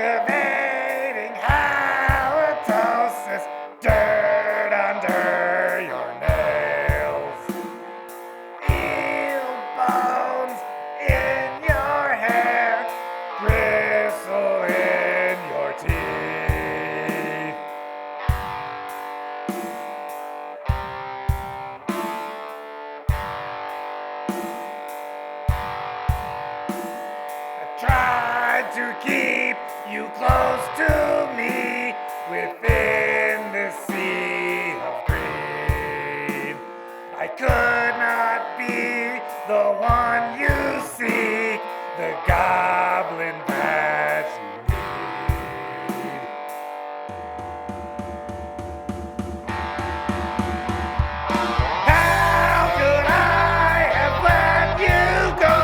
Activating halitosis, dirt under your nails, eel bones in your hair, gristle in your teeth. I tried to keep you close to me within this sea of green. I could not be the one you seek, the goblin that you need. How could I have let you go,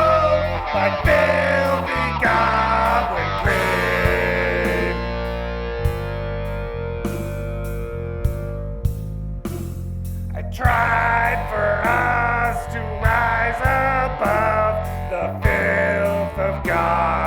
my filthy goblin queen? I tried for us to rise above the filth of God.